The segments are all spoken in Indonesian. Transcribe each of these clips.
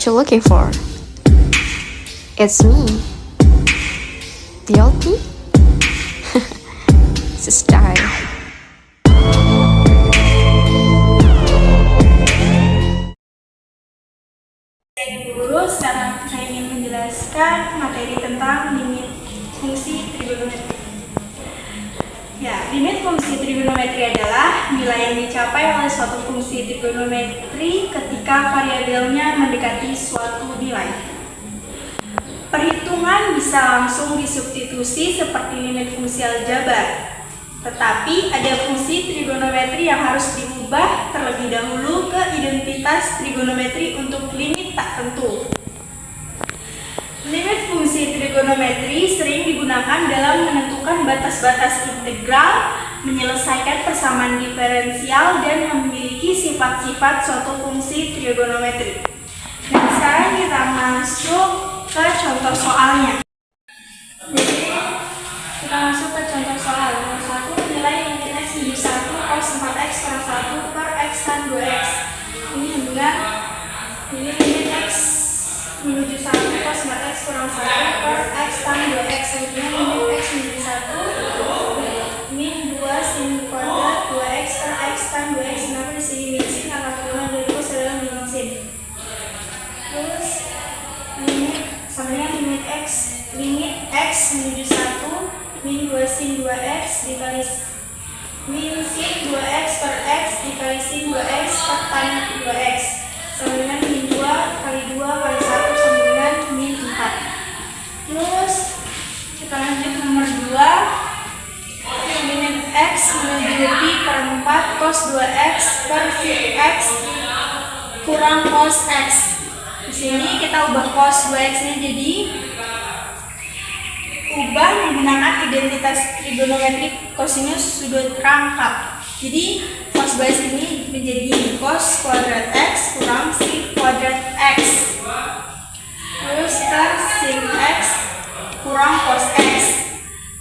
what you're looking for. It's me, the old me. It's a style. Guru, sekarang saya ingin menjelaskan materi tentang limit fungsi trigonometri. Ya, limit fungsi trigonometri adalah nilai yang dicapai oleh suatu fungsi trigonometri ketika variabelnya mendekati suatu nilai. Perhitungan bisa langsung disubstitusi seperti limit fungsi aljabar. Tetapi ada fungsi trigonometri yang harus diubah terlebih dahulu ke identitas trigonometri untuk limit tak tentu. Limit fungsi trigonometri sering digunakan dalam menentukan batas-batas integral, menyelesaikan persamaan diferensial, dan memiliki sifat-sifat suatu fungsi trigonometri. Dan sekarang kita masuk ke contoh soalnya. Jadi, kita masuk ke contoh soal. Nomor 1, nilai limit x menuju 1 cos 4x kurang 1 per x tan 2x. Ini adalah limit x menuju 1 cos 4x kurang 1 per x tan 2x. Kemudian limit x menuju 1 min 2 sin kuadrat 2x per x tan 2x. Kenapa di sini min sin? Karena turunan dari cos adalah min sin. Terus limit x menuju 1 min 2 sin 2x dikali min sin 2x per x dikali sin 2x per tan 2x sama dengan min 2 kali 2 kali 1 sama dengan min 4. Terus kita lanjut nomor 2, limit x menuju pi per 4 cos 2x per sin x kurang cos x. Di sini kita ubah cos 2x ini jadi ubah menggunakan identitas trigonometri kosinus sudut rangkap. Jadi cos 2x ini menjadi cos kuadrat x kurang sin kuadrat x. Terus per sin x kurang cos x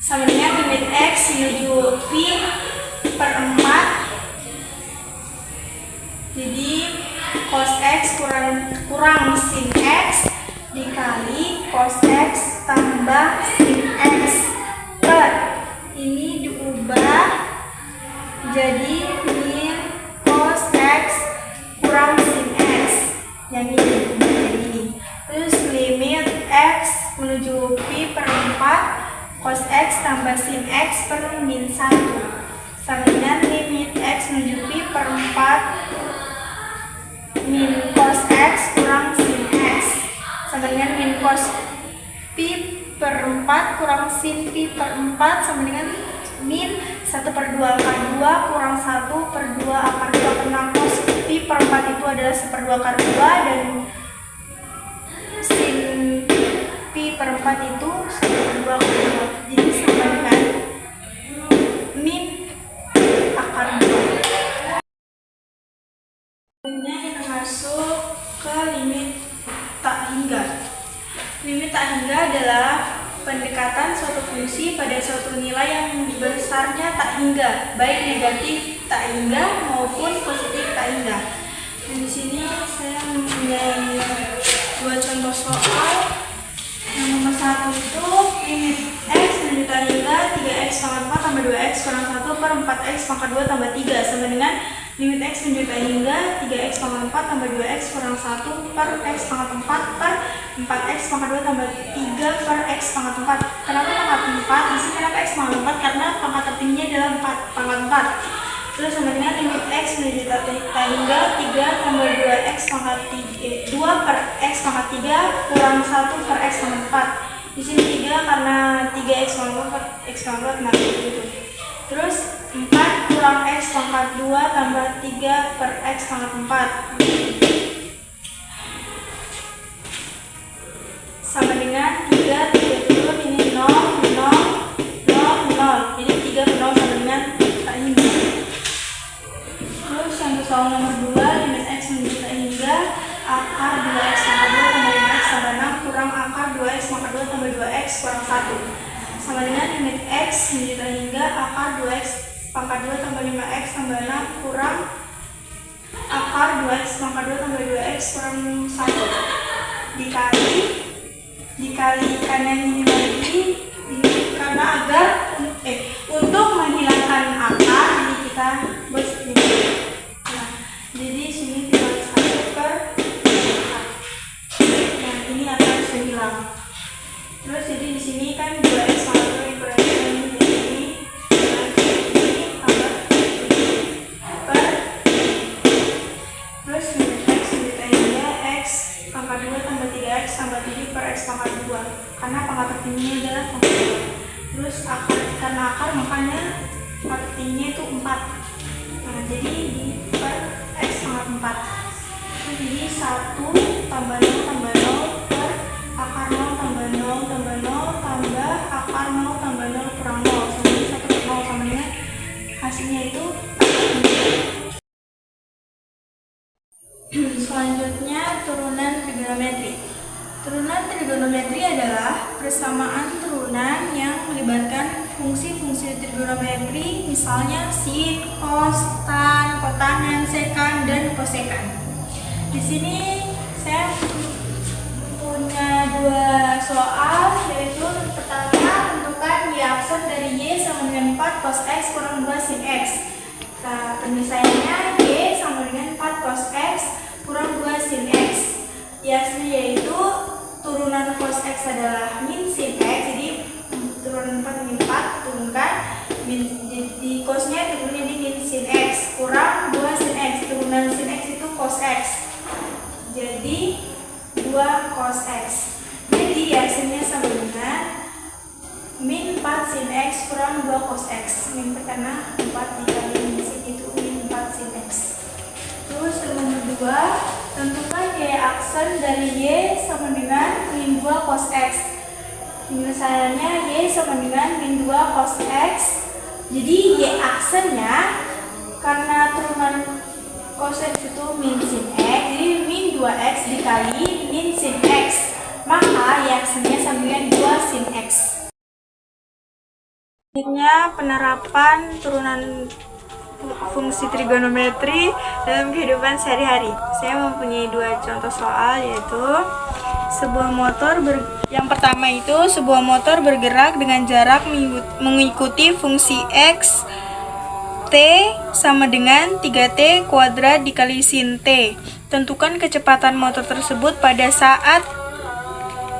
sama dengan limit x menuju pi per 4. Jadi cos x kurang sin x dikali cos x tambah sin x per ini diubah jadi min cos x kurang sin x yang ini diubah jadi ini. Terus limit x menuju pi per 4 cos x tambah sin x per min 1 sama dengan limit x menuju pi per 4 min cos x kurang sin x sama dengan min cos pi per 4 kurang sin pi per 4 sama dengan min 1 per 2 akar 2 kurang 1 per 2 akar 2 karena cos pi per 4 itu adalah 1 per 2 akar 2 dan sin pi per 4 itu 1 per 2 akar 2 jadi sama dengan min akar 2. Kemudian kita masuk ke limit tak hingga. Limit tak hingga adalah pendekatan suatu fungsi pada suatu nilai yang besarnya tak hingga, baik negatif tak hingga maupun positif tak hingga. Dan di sini saya mempunyai dua contoh soal. Yang nomor 1 itu limit x menuju tak hingga 3x pangkat 4 tambah 2x kurang 1 per 4x pangkat 2 tambah 3 sama dengan limit x menuju tak hingga 3x pangkat 4 tambah 2x kurang 1 per x pangkat 4 per 4x pangkat 2 tambah 3 per x pangkat 4. Kenapa pangkat 4? Di sini kenapa x pangkat 4? Karena pangkat tertingginya adalah 4, pangkat 4. Terus sama dengan limit x menuju tak hingga 3 tambah 2x pangkat 2 per x pangkat 3 kurang 1 per x pangkat 4. Di sini 3 karena 3x pangkat 4 per x pangkat 4 nah gitu. Terus 4 kurang x pangkat 2 tambah 3 per x pangkat 4 sama dengan 3 turun ini 0, 0, 0, 0. Jadi 3 per 0 sama dengan tak hingga. Terus yang soal nomor 2, limit x menuju tak hingga akar 2x pangkat 2 tambah 5x tambah 6 kurang akar 2x pangkat 2 tambah 2x kurang 1 sama dengan limit x menuju tak hingga akar 2x pangkat 2 tambah 5x tambah 6 kurang akar 2x pangkat 2 tambah 2x kurang 1 dikalikan yang ini lagi karena agar untuk menghilangkan akar, jadi kita buat ini. Nah, jadi sini tinggal 1/4. Nah, ini akan bisa hilang. Terus jadi di sini kan 2x sama 2 per x ini, jadi ini tambah per, terus x ditambah x pangkat 2 tambah 3x tambah 7 per x pangkat 2, karena pangkat tertingginya adalah pangkat 2. Terus karena akar makanya pangkat tertingginya itu 4. Nah, jadi di per x pangkat 4. Jadi 1 tambah 0 tambah 0 per akar 0 tambah 0 tambah 0 tambah akar 0 tambah 0 kurang 0 sama dengan 1 per 0 sama dengan hasilnya itu. Selanjutnya turunan trigonometri. Turunan trigonometri adalah persamaan turunan yang melibatkan fungsi-fungsi trigonometri, misalnya sin, cos, tan, kotangen, sekan, dan kosekan. Di sini saya punya 2 soal, yaitu pertama, tentukan y aksen dari y sama dengan 4 cos x kurang 2 sin x. Nah, penyelesaiannya y sama dengan 4 cos x kurang 2 sin x. Y aksennya yaitu turunan cos x adalah min sin x, jadi turunan 4 min 4 turunkan, di cosnya turunnya di min sin x kurang 2 sin x, turunan sin x itu cos x, jadi 2 cos x. Jadi aksennya sama dengan min 4 sin x kurang 2 cos x. Min karena 4 dikali min sin itu min 4 sin x. Terus nomor 2, tentukan y aksen dari y sama dengan min 2 cos x. Penyelesaiannya y sama dengan min 2 cos x. Jadi y aksennya karena turunan cos x itu min sin x, jadi min 2x dikali min sin x, maka y aksennya sama dengan 2 sin x. Selanjutnya penerapan turunan fungsi trigonometri dalam kehidupan sehari-hari. Saya mempunyai 2 contoh soal, yaitu yang pertama itu sebuah motor bergerak dengan jarak mengikuti fungsi x t sama dengan 3t kuadrat dikali sin t. Tentukan kecepatan motor tersebut pada saat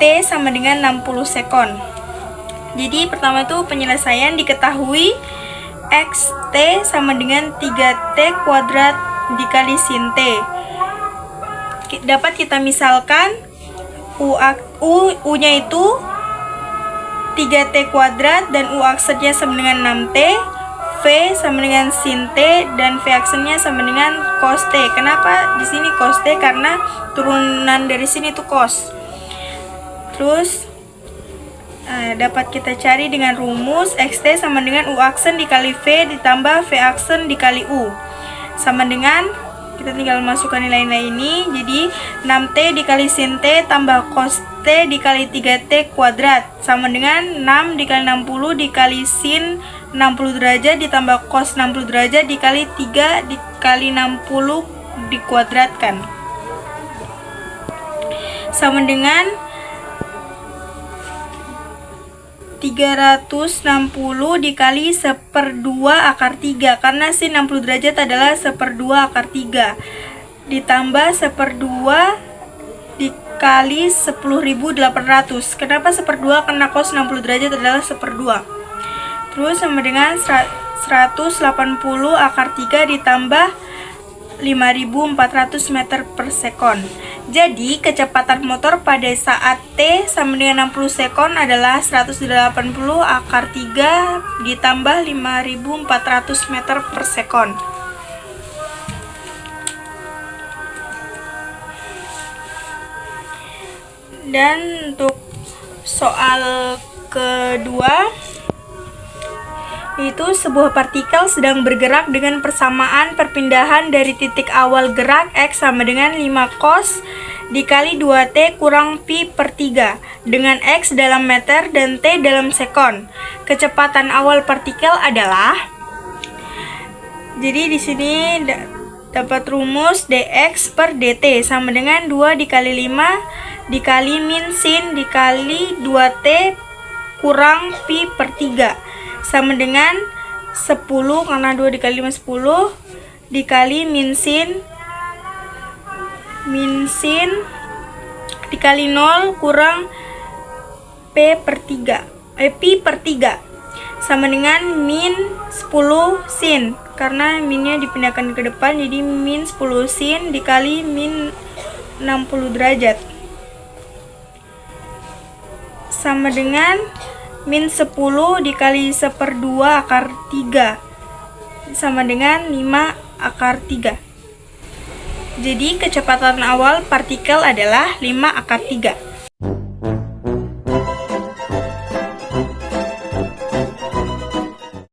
t sama dengan 60 sekon. Jadi pertama itu penyelesaian, diketahui xt sama dengan 3t kuadrat dikali sin t. Dapat kita misalkan u-nya itu 3t kuadrat dan u aksennya sama dengan 6t, v sama dengan sin t, dan v aksennya sama dengan cos t. Kenapa di sini cos t? Karena turunan dari sini itu cos. Terus dapat kita cari dengan rumus xt sama dengan u aksen dikali v ditambah v aksen dikali u, sama dengan, kita tinggal masukkan nilai-nilai ini, jadi 6t dikali sin t tambah cos t dikali 3t kuadrat sama dengan 6 dikali 60 dikali sin 60 derajat ditambah cos 60 derajat dikali 3 dikali 60 dikuadratkan, sama dengan 360 dikali 1/2 akar 3, karena sin 60 derajat adalah 1/2 akar 3 ditambah 1/2 dikali 10.800. Kenapa 1/2? Karena cos 60 derajat adalah 1/2. Terus sama dengan 180 akar 3 ditambah 5.400 meter per sekon. Jadi kecepatan motor pada saat t sama dengan 60 sekon adalah 180 akar 3 ditambah 5.400 meter per sekon. Dan untuk soal kedua, itu sebuah partikel sedang bergerak dengan persamaan perpindahan dari titik awal gerak x sama dengan 5 cos dikali 2t kurang pi per 3 dengan x dalam meter dan t dalam sekon. Kecepatan awal partikel adalah, jadi di sini dapat rumus dx per dt sama dengan 2 dikali 5 dikali min sin dikali 2T kurang pi per 3 sama dengan 10, karena 2 dikali 5 10, dikali min sin dikali 0 kurang pi per 3 sama dengan min 10 sin, karena minnya dipindahkan ke depan jadi min 10 sin dikali min 60 derajat sama dengan min 10 dikali 1/2 akar 3 sama dengan 5 akar 3. Jadi kecepatan awal partikel adalah 5 akar 3.